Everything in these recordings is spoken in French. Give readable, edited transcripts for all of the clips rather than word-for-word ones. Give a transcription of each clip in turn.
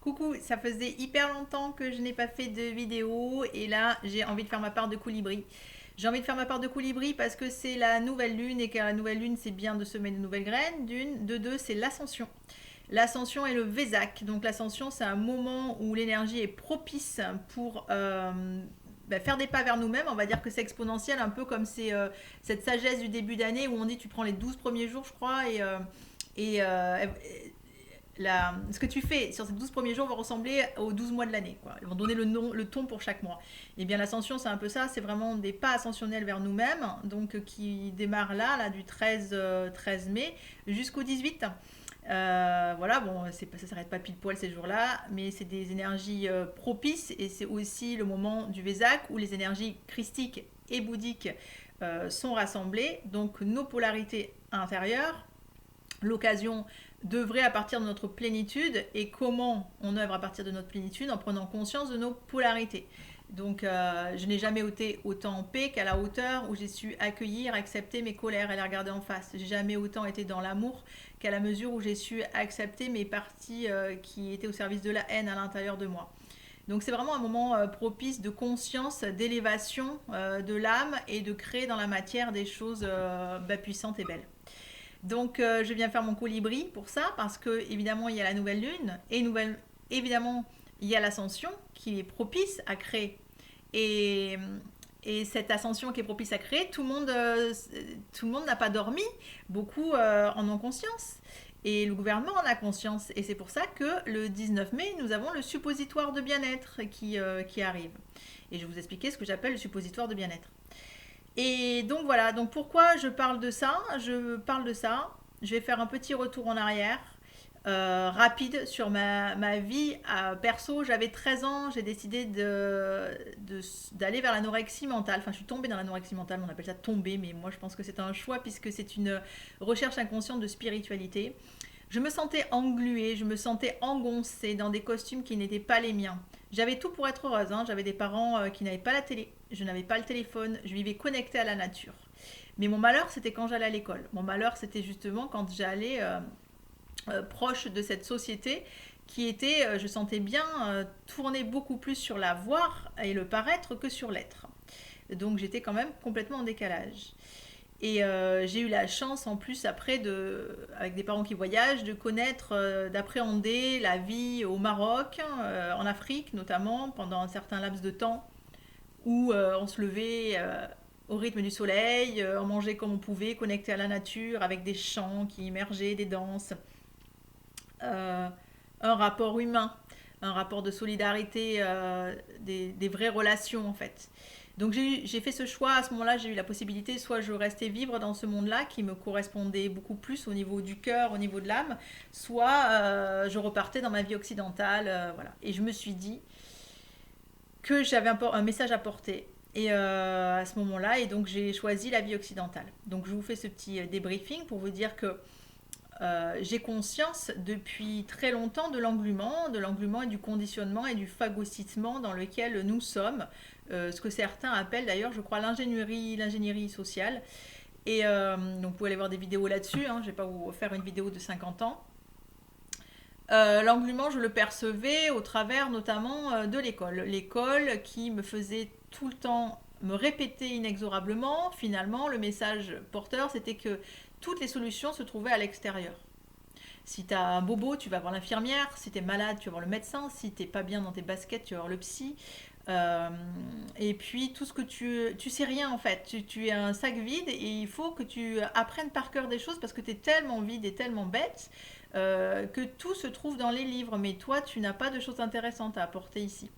Coucou, ça faisait hyper longtemps que je n'ai pas fait de vidéo et là j'ai envie de faire ma part de colibri. J'ai envie de faire ma part de colibri parce que c'est la nouvelle lune et qu'à la nouvelle lune c'est bien de semer de nouvelles graines. D'une, de deux, c'est l'ascension. L'ascension est le Vésac. Donc l'ascension c'est un moment où l'énergie est propice pour faire des pas vers nous-mêmes. On va dire que c'est exponentiel, un peu comme cette sagesse du début d'année où on dit tu prends les 12 premiers jours je crois et ce que tu fais sur ces 12 premiers jours va ressembler aux 12 mois de l'année. Quoi. Ils vont donner le ton pour chaque mois. Et bien l'ascension, c'est un peu ça, c'est vraiment des pas ascensionnels vers nous-mêmes, donc qui démarrent là du 13 mai jusqu'au 18. Voilà, bon, ça s'arrête pas pile poil ces jours-là, mais c'est des énergies propices et c'est aussi le moment du Vésac où les énergies christiques et bouddhiques sont rassemblées. Donc nos polarités intérieures, l'occasion d'œuvrer à partir de notre plénitude et comment on œuvre à partir de notre plénitude en prenant conscience de nos polarités. Donc je n'ai jamais été autant en paix qu'à la hauteur où j'ai su accueillir, accepter mes colères et les regarder en face. J'ai jamais autant été dans l'amour qu'à la mesure où j'ai su accepter mes parties qui étaient au service de la haine à l'intérieur de moi. Donc c'est vraiment un moment propice de conscience, d'élévation de l'âme et de créer dans la matière des choses puissantes et belles. Donc je viens faire mon colibri pour ça parce que évidemment il y a la nouvelle lune et évidemment il y a l'ascension qui est propice à créer. Et, et cette ascension qui est propice à créer, tout le monde n'a pas dormi, beaucoup en ont conscience. Et le gouvernement en a conscience. Et c'est pour ça que le 19 mai, nous avons le suppositoire de bien-être qui arrive. Et je vais vous expliquer ce que j'appelle le suppositoire de bien-être. Et donc voilà, donc pourquoi je parle de ça? Je parle de ça, je vais faire un petit retour en arrière, rapide sur ma vie perso. J'avais 13 ans, j'ai décidé d'aller vers l'anorexie mentale. Enfin, je suis tombée dans l'anorexie mentale, on appelle ça tomber, mais moi je pense que c'est un choix puisque c'est une recherche inconsciente de spiritualité. Je me sentais engluée, je me sentais engoncée dans des costumes qui n'étaient pas les miens. J'avais tout pour être heureuse, hein. J'avais des parents qui n'avaient pas la télé, je n'avais pas le téléphone, je vivais connectée à la nature. Mais mon malheur, c'était quand j'allais à l'école. Mon malheur, c'était justement quand j'allais proche de cette société qui était, je sentais bien, tournée beaucoup plus sur la voir et le paraître que sur l'être. Donc j'étais quand même complètement en décalage. Et j'ai eu la chance en plus après avec des parents qui voyagent, de connaître, d'appréhender la vie au Maroc, en Afrique notamment, pendant un certain laps de temps, où on se levait au rythme du soleil, on mangeait comme on pouvait, connecté à la nature, avec des chants qui immergeaient, des danses, euh, un rapport humain, un rapport de solidarité, des vraies relations en fait. Donc j'ai fait ce choix à ce moment-là, j'ai eu la possibilité, soit je restais vivre dans ce monde-là qui me correspondait beaucoup plus au niveau du cœur, au niveau de l'âme, soit je repartais dans ma vie occidentale, voilà. Et je me suis dit que j'avais un message à porter. Et à ce moment-là, et donc j'ai choisi la vie occidentale. Donc je vous fais ce petit débriefing pour vous dire que j'ai conscience depuis très longtemps de l'engluement et du conditionnement et du phagocytement dans lequel nous sommes, ce que certains appellent d'ailleurs, je crois, l'ingénierie sociale. Et donc vous pouvez aller voir des vidéos là-dessus, hein, je ne vais pas vous faire une vidéo de 50 ans. L'engluement, je le percevais au travers notamment de l'école. L'école qui me faisait tout le temps me répéter inexorablement, finalement, le message porteur, c'était que toutes les solutions se trouvaient à l'extérieur. Si tu as un bobo, tu vas voir l'infirmière. Si tu es malade, tu vas voir le médecin. Si tu n'es pas bien dans tes baskets, tu vas voir le psy. Euh, et puis tout ce que tu sais rien en fait. Tu es un sac vide et il faut que tu apprennes par cœur des choses parce que tu es tellement vide et tellement bête que tout se trouve dans les livres. Mais toi, tu n'as pas de choses intéressantes à apporter ici.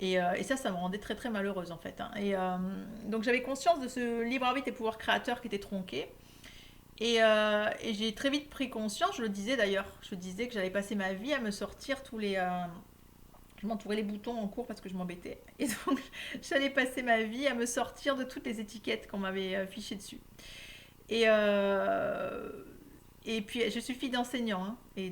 Et ça me rendait très très malheureuse en fait, hein. Et donc j'avais conscience de ce libre arbitre et pouvoir créateur qui était tronqué. Et j'ai très vite pris conscience, je le disais d'ailleurs, je disais que j'allais passer ma vie à me sortir tous les... je m'entourais les boutons en cours parce que je m'embêtais. Et donc j'allais passer ma vie à me sortir de toutes les étiquettes qu'on m'avait fichées dessus. Et, euh, et puis je suis fille d'enseignant, hein, et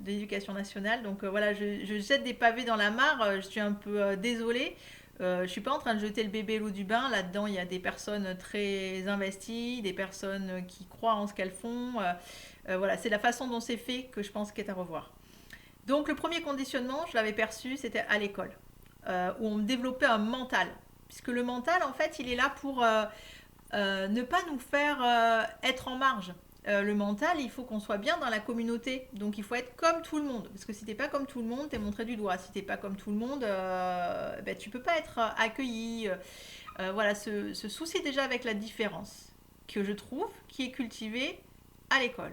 d'éducation nationale. Donc voilà, je jette des pavés dans la mare, je suis un peu désolée. Je suis pas en train de jeter le bébé l'eau du bain. Là-dedans, il y a des personnes très investies, des personnes qui croient en ce qu'elles font. Voilà, c'est la façon dont c'est fait que je pense qu'est à revoir. Donc le premier conditionnement, je l'avais perçu, c'était à l'école, où on développait un mental. Puisque le mental, en fait, il est là pour ne pas nous faire être en marge. Le mental, il faut qu'on soit bien dans la communauté. Donc il faut être comme tout le monde. Parce que si t'es pas comme tout le monde, t'es montré du doigt. Si t'es pas comme tout le monde, ben, tu peux pas être accueilli. Voilà, ce souci déjà avec la différence, que je trouve, qui est cultivé à l'école.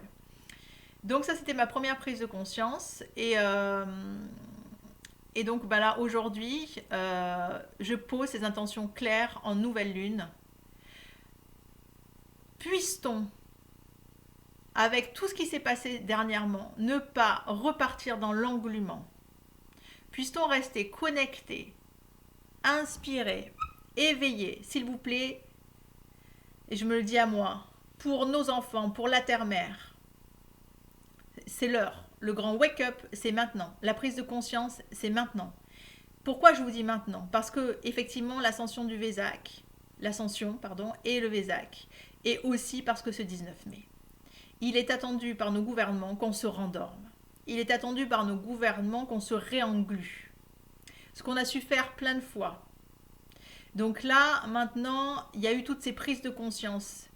Donc ça, c'était ma première prise de conscience. Et donc bah là, aujourd'hui, je pose ces intentions claires en nouvelle lune. Puisse-t-on, avec tout ce qui s'est passé dernièrement, ne pas repartir dans l'englument? Puisse-t-on rester connecté, inspiré, éveillé, s'il vous plaît, et je me le dis à moi, pour nos enfants, pour la terre-mère, c'est l'heure. Le grand wake-up, c'est maintenant. La prise de conscience, c'est maintenant. Pourquoi je vous dis maintenant? Parce que effectivement, l'ascension du Vésac, l'ascension, pardon, et le Vésac, et aussi parce que ce 19 mai, il est attendu par nos gouvernements qu'on se rendorme. Il est attendu par nos gouvernements qu'on se réenglue. Ce qu'on a su faire plein de fois. Donc là, maintenant, il y a eu toutes ces prises de conscience.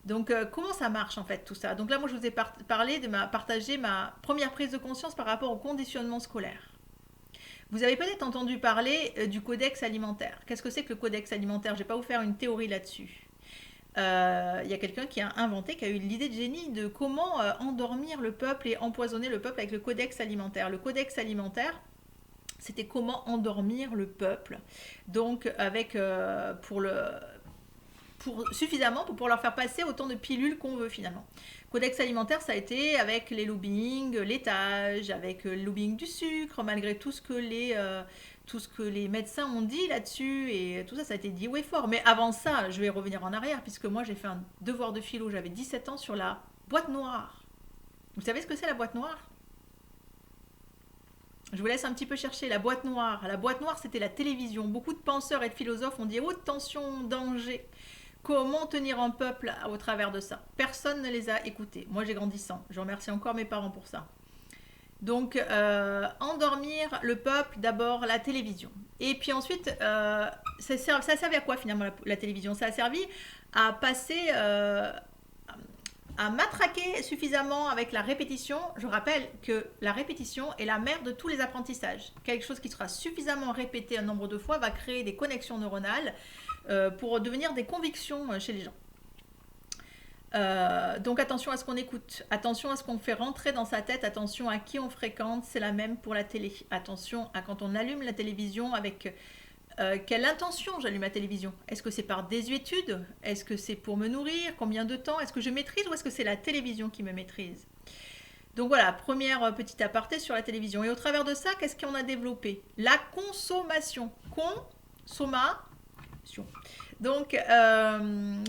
Donc, comment ça marche en fait tout ça? Donc là, moi, je vous ai partagé ma première prise de conscience par rapport au conditionnement scolaire. Vous avez peut-être entendu parler du codex alimentaire. Qu'est-ce que c'est que le codex alimentaire? Je ne vais pas vous faire une théorie là-dessus. Il y a quelqu'un qui a inventé, qui a eu l'idée de génie de comment endormir le peuple et empoisonner le peuple avec le codex alimentaire. Le codex alimentaire, c'était comment endormir le peuple. Donc, avec suffisamment pour leur faire passer autant de pilules qu'on veut finalement. Codex alimentaire, ça a été avec les lobbying, laitage, avec le lobbying du sucre, malgré tout ce que les médecins ont dit là-dessus, et tout ça, ça a été dit haut et fort. Mais avant ça, je vais revenir en arrière, puisque moi j'ai fait un devoir de philo, j'avais 17 ans, sur la boîte noire. Vous savez ce que c'est la boîte noire? Je vous laisse un petit peu chercher la boîte noire. La boîte noire, c'était la télévision. Beaucoup de penseurs et de philosophes ont dit haute tension, danger. Comment tenir un peuple au travers de ça? Personne ne les a écoutés. Moi, j'ai grandi sans. Je remercie encore mes parents pour ça. Donc, endormir le peuple, d'abord la télévision. Et puis ensuite, ça servait à quoi finalement la télévision? Ça a servi à passer, à matraquer suffisamment avec la répétition. Je rappelle que la répétition est la mère de tous les apprentissages. Quelque chose qui sera suffisamment répété un nombre de fois va créer des connexions neuronales pour devenir des convictions chez les gens. Donc attention à ce qu'on écoute, attention à ce qu'on fait rentrer dans sa tête, attention à qui on fréquente, c'est la même pour la télé. Attention à quand on allume la télévision, avec quelle intention j'allume la télévision. Est-ce que c'est par désuétude? Est-ce que c'est pour me nourrir? Combien de temps? Est-ce que je maîtrise ou est-ce que c'est la télévision qui me maîtrise? Donc voilà, première petite aparté sur la télévision. Et au travers de ça, qu'est-ce qu'on a développé? La consommation. Consommation. Donc,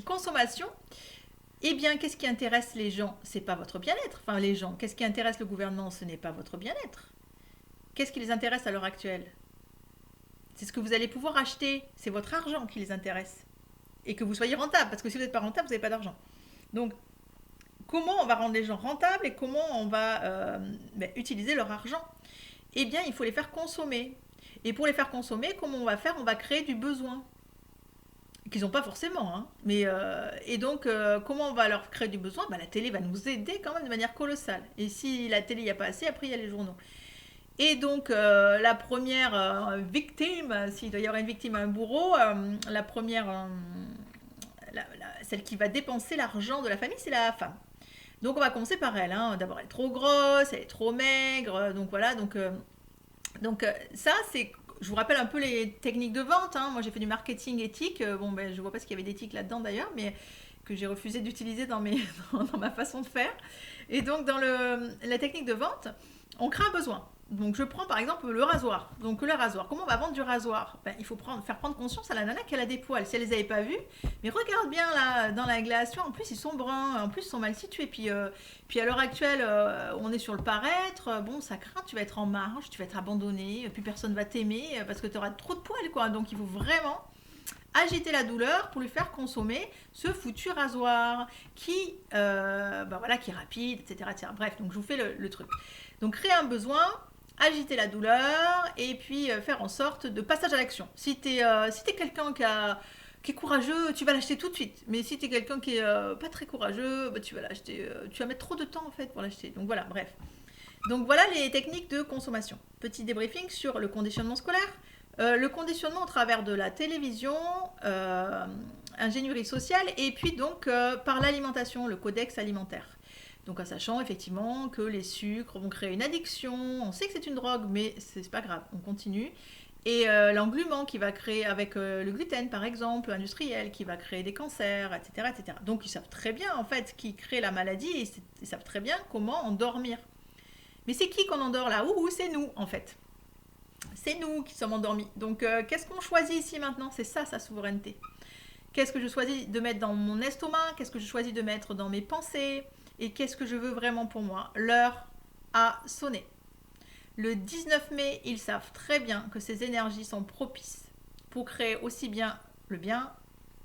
consommation. Eh bien, qu'est-ce qui intéresse les gens? C'est pas votre bien-être. Enfin, les gens. Qu'est-ce qui intéresse le gouvernement? Ce n'est pas votre bien-être. Qu'est-ce qui les intéresse à l'heure actuelle? C'est ce que vous allez pouvoir acheter. C'est votre argent qui les intéresse. Et que vous soyez rentable. Parce que si vous n'êtes pas rentable, vous n'avez pas d'argent. Donc, comment on va rendre les gens rentables et comment on va utiliser leur argent? Eh bien, il faut les faire consommer. Et pour les faire consommer, comment on va faire? On va créer du besoin. Qu'ils n'ont pas forcément. Hein. Et donc, comment on va leur créer du besoin? La télé va nous aider quand même de manière colossale. Et si la télé, il n'y a pas assez, après, il y a les journaux. Et donc, la première victime, s'il doit y avoir une victime à un bourreau, la première, celle qui va dépenser l'argent de la famille, c'est la femme. Donc, on va commencer par elle. Hein. D'abord, elle est trop grosse, elle est trop maigre. Donc, voilà. Donc ça, c'est... Je vous rappelle un peu les techniques de vente. Hein. Moi, j'ai fait du marketing éthique. Je ne vois pas ce qu'il y avait d'éthique là-dedans d'ailleurs, mais que j'ai refusé d'utiliser dans ma façon de faire. Et donc, dans la technique de vente, on crée un besoin. Donc, je prends par exemple le rasoir. Donc, le rasoir. Comment on va vendre du rasoir? Il faut faire prendre conscience à la nana qu'elle a des poils. Si elle les avait pas vus, mais regarde bien là, dans la glaciation. En plus, ils sont bruns. En plus, ils sont mal situés. Puis à l'heure actuelle, on est sur le paraître. Bon, ça craint. Tu vas être en marge. Tu vas être abandonné. Plus personne va t'aimer parce que tu auras trop de poils, quoi. Donc, il faut vraiment agiter la douleur pour lui faire consommer ce foutu rasoir qui est rapide, etc., etc. Bref, donc je vous fais le truc. Donc, créer un besoin. agiter la douleur et puis faire en sorte de passage à l'action. Si tu es quelqu'un qui est courageux, tu vas l'acheter tout de suite. Mais si tu es quelqu'un qui est pas très courageux, bah, tu vas l'acheter. Tu vas mettre trop de temps en fait pour l'acheter. Donc voilà, bref. Donc voilà les techniques de consommation. Petit débriefing sur le conditionnement scolaire. Le conditionnement au travers de la télévision, ingénierie sociale et puis donc par l'alimentation, le codex alimentaire. Donc en sachant effectivement que les sucres vont créer une addiction, on sait que c'est une drogue mais c'est pas grave, on continue. Et l'englument qui va créer avec le gluten par exemple, industriel, qui va créer des cancers, etc., etc. Donc ils savent très bien en fait qui crée la maladie et ils savent très bien comment endormir. Mais c'est qui qu'on endort là? Ouh, c'est nous en fait. C'est nous qui sommes endormis. Donc qu'est-ce qu'on choisit ici maintenant? C'est ça sa souveraineté. Qu'est-ce que je choisis de mettre dans mon estomac? Qu'est-ce que je choisis de mettre dans mes pensées? Et qu'est-ce que je veux vraiment pour moi? L'heure a sonné. Le 19 mai, ils savent très bien que ces énergies sont propices pour créer aussi bien le bien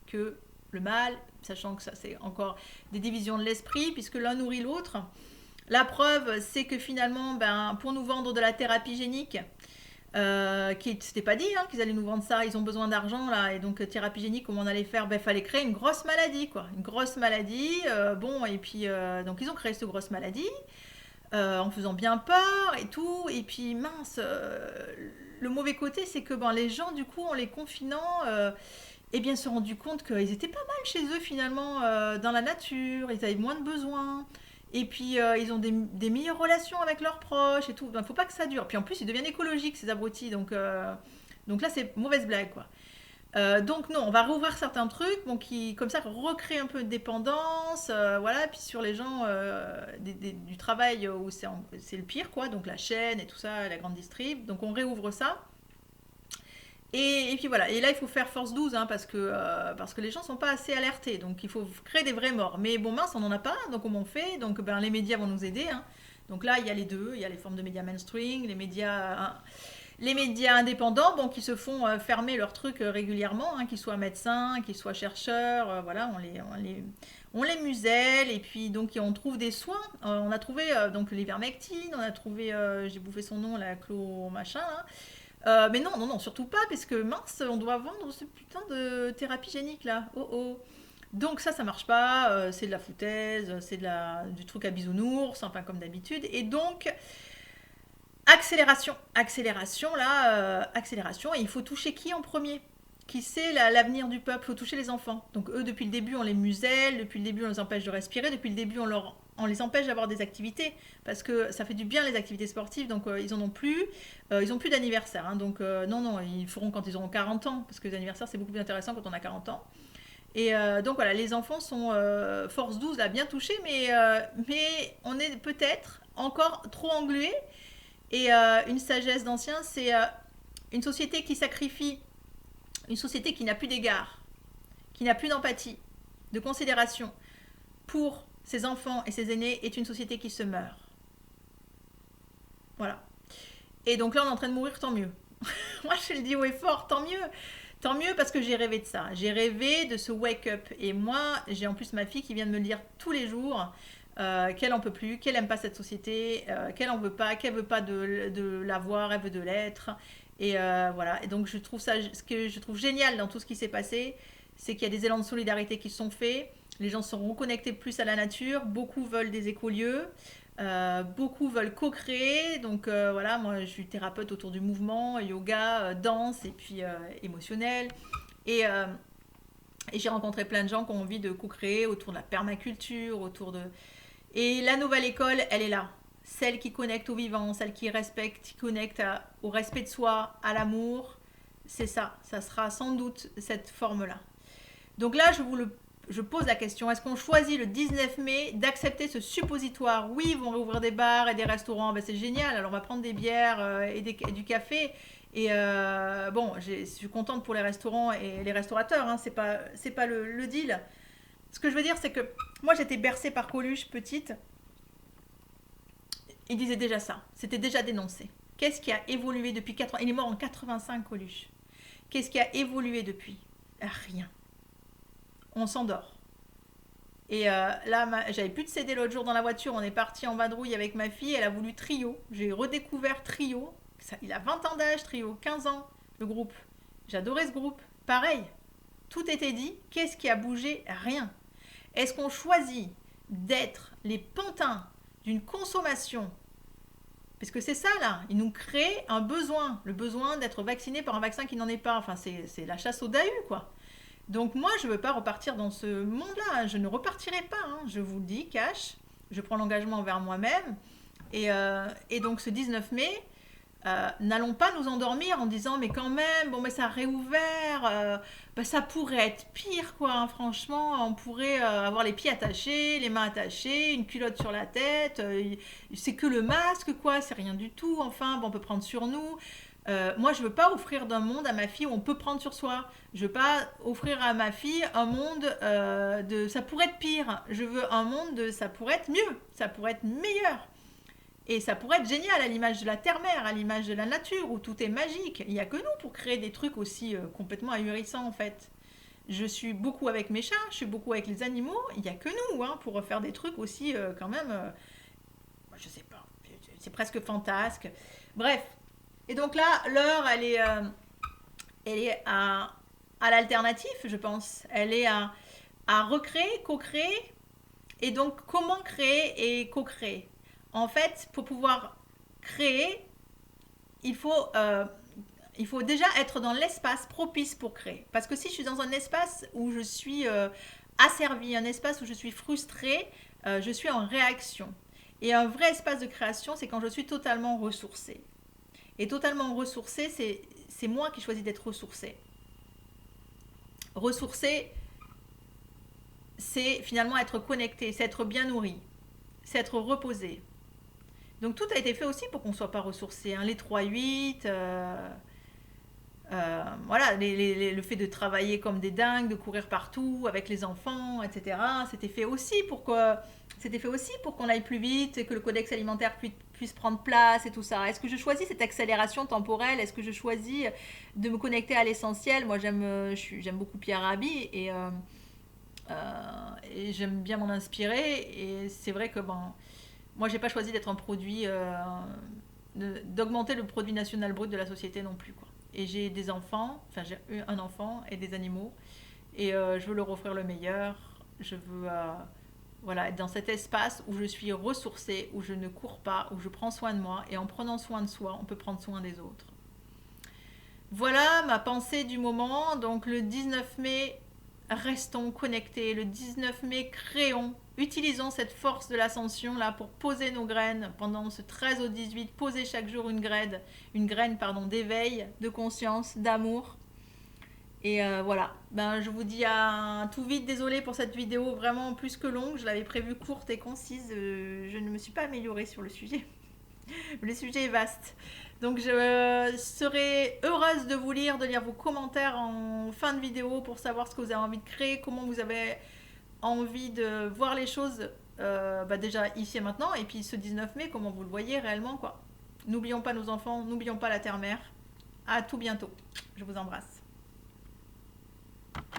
que le mal, sachant que ça c'est encore des divisions de l'esprit, puisque l'un nourrit l'autre. La preuve, c'est que finalement, pour nous vendre de la thérapie génique, c'était pas dit qu'ils allaient nous vendre ça, ils ont besoin d'argent là, et donc thérapie génique, comment on allait faire? Fallait créer une grosse maladie, quoi, une grosse maladie, et puis donc ils ont créé cette grosse maladie, en faisant bien peur et tout, et puis mince, le mauvais côté c'est que les gens du coup en les confinant, se sont rendus compte qu'ils étaient pas mal chez eux finalement, dans la nature, ils avaient moins de besoins. Et puis, ils ont des meilleures relations avec leurs proches et tout. Il ne faut pas que ça dure. Puis en plus, ils deviennent écologiques, ces abrutis. Donc là, c'est mauvaise blague, quoi. Donc non, on va rouvrir certains trucs, qui, comme ça, recréent un peu de dépendance. Voilà, puis sur les gens du travail où c'est le pire, quoi. Donc la chaîne et tout ça, la grande distrib. Donc on réouvre ça. Et puis voilà, et là il faut faire force 12 parce que les gens ne sont pas assez alertés, donc il faut créer des vrais morts. Mais bon mince, on n'en a pas, donc comment on fait? Donc les médias vont nous aider. Donc là il y a les deux, il y a les formes de médias mainstream, les médias indépendants qui se font fermer leurs trucs régulièrement, qu'ils soient médecins, qu'ils soient chercheurs, voilà, on les muselle, et puis donc on trouve des soins. On a trouvé donc l'ivermectine, on a trouvé, j'ai bouffé son nom, la clo machin là. Mais non, surtout pas, parce que mince, on doit vendre ce putain de thérapie génique là. Oh oh. Donc ça marche pas, c'est de la foutaise, c'est du truc à bisounours, enfin comme d'habitude. Et donc, accélération, et il faut toucher qui en premier? Qui sait l'avenir du peuple? Il faut toucher les enfants. Donc eux, depuis le début, on les muselle, depuis le début, on les empêche de respirer, depuis le début, on les empêche d'avoir des activités, parce que ça fait du bien les activités sportives, donc ils en ont plus, ils n'ont plus d'anniversaire, donc non, ils feront quand ils auront 40 ans, parce que les anniversaires c'est beaucoup plus intéressant quand on a 40 ans. Et donc voilà, les enfants sont force 12 là, bien touchés, mais on est peut-être encore trop englués, et une sagesse d'ancien, c'est une société qui sacrifie, une société qui n'a plus d'égard, qui n'a plus d'empathie, de considération pour ses enfants et ses aînés, est une société qui se meurt. Voilà. Et donc là, on est en train de mourir, tant mieux. Moi, je le dis haut et fort, tant mieux. Tant mieux, parce que j'ai rêvé de ça. J'ai rêvé de ce wake-up. Et moi, j'ai en plus ma fille qui vient de me le dire tous les jours, qu'elle en peut plus, qu'elle aime pas cette société, qu'elle en veut pas, qu'elle veut pas de l'avoir, elle veut de l'être. Et voilà. Et donc, ce que je trouve génial dans tout ce qui s'est passé, c'est qu'il y a des élans de solidarité qui se sont faits. Les gens sont reconnectés plus à la nature. Beaucoup veulent des écolieux. Beaucoup veulent co-créer. Donc voilà, moi je suis thérapeute autour du mouvement, yoga, danse et puis émotionnel. Et j'ai rencontré plein de gens qui ont envie de co-créer autour de la permaculture, Et la nouvelle école, elle est là. Celle qui connecte au vivant, celle qui respecte, qui connecte au respect de soi, à l'amour. C'est ça. Ça sera sans doute cette forme-là. Donc là, je pose la question, est-ce qu'on choisit le 19 mai d'accepter ce suppositoire? Oui, ils vont rouvrir des bars et des restaurants, c'est génial, alors on va prendre des bières et du café. Et je suis contente pour les restaurants et les restaurateurs, c'est pas le deal. Ce que je veux dire, c'est que moi j'étais bercée par Coluche petite. Il disait déjà ça, c'était déjà dénoncé. Qu'est-ce qui a évolué depuis 4 ans? Il est mort en 85, Coluche. Qu'est-ce qui a évolué depuis? Rien. On s'endort. Et là, j'avais plus de CD l'autre jour dans la voiture. On est parti en vadrouille avec ma fille. Elle a voulu Trio. J'ai redécouvert Trio. Il a 20 ans d'âge, Trio. 15 ans, le groupe. J'adorais ce groupe. Pareil. Tout était dit. Qu'est-ce qui a bougé? Rien. Est-ce qu'on choisit d'être les pantins d'une consommation? Parce que c'est ça, là. Ils nous créent un besoin. Le besoin d'être vacciné par un vaccin qui n'en est pas. Enfin, c'est la chasse au Dahu, quoi. Donc moi, je ne veux pas repartir dans ce monde-là. Je ne repartirai pas. Hein. Je vous le dis, cash. Je prends l'engagement envers moi-même. Et donc ce 19 mai, n'allons pas nous endormir en disant mais quand même, bon mais ça a réouvert, ça pourrait être pire quoi. Hein, franchement, on pourrait avoir les pieds attachés, les mains attachées, une culotte sur la tête. C'est que le masque quoi. C'est rien du tout. Enfin, bon, on peut prendre sur nous. Moi, je veux pas offrir d'un monde à ma fille où on peut prendre sur soi. Je veux pas offrir à ma fille un monde de ça pourrait être pire. Je veux un monde de ça pourrait être mieux, ça pourrait être meilleur. Et ça pourrait être génial à l'image de la terre-mère, à l'image de la nature, où tout est magique. Il n'y a que nous pour créer des trucs aussi complètement ahurissants en fait. Je suis beaucoup avec mes chats, je suis beaucoup avec les animaux. Il n'y a que nous hein, pour faire des trucs aussi quand même, je sais pas, c'est presque fantasque. Bref. Et donc là, l'heure, elle est à l'alternative, je pense. Elle est à recréer, co-créer. Et donc, comment créer et co-créer? En fait, pour pouvoir créer, il faut déjà être dans l'espace propice pour créer. Parce que si je suis dans un espace où je suis asservie, un espace où je suis frustrée, je suis en réaction. Et un vrai espace de création, c'est quand je suis totalement ressourcée. Et totalement ressourcée, c'est moi qui choisis d'être ressourcée. Ressourcée, c'est finalement être connecté, c'est être bien nourri, c'est être reposé. Donc tout a été fait aussi pour qu'on ne soit pas ressourcé. Hein. Les 3-8, voilà, le fait de travailler comme des dingues, de courir partout avec les enfants, etc. C'était fait aussi pour qu'on aille plus vite et que le codex alimentaire puisse prendre place et tout ça. Est-ce que je choisis cette accélération temporelle? Est-ce que je choisis de me connecter à l'essentiel? Moi, j'aime beaucoup Pierre Rabhi et j'aime bien m'en inspirer. Et c'est vrai que moi, j'ai pas choisi d'être un produit, d'augmenter le produit national brut de la société non plus, quoi. Et j'ai des enfants, enfin j'ai eu un enfant et des animaux, et je veux leur offrir le meilleur. Je veux voilà, être dans cet espace où je suis ressourcée, où je ne cours pas, où je prends soin de moi, et en prenant soin de soi, on peut prendre soin des autres. Voilà ma pensée du moment. Donc le 19 mai, restons connectés. Le 19 mai, créons. Utilisons cette force de l'ascension là pour poser nos graines pendant ce 13 au 18. Poser chaque jour une graine d'éveil, de conscience, d'amour. Et voilà, je vous dis à tout vite, désolée pour cette vidéo vraiment plus que longue. Je l'avais prévue courte et concise. Je ne me suis pas améliorée sur le sujet. Le sujet est vaste. Donc je serai heureuse de vous lire, de lire vos commentaires en fin de vidéo pour savoir ce que vous avez envie de créer, comment vous avez envie de voir les choses déjà ici et maintenant, et puis ce 19 mai, comment vous le voyez réellement, quoi. N'oublions pas nos enfants, n'oublions pas la terre-mère. À tout bientôt. Je vous embrasse.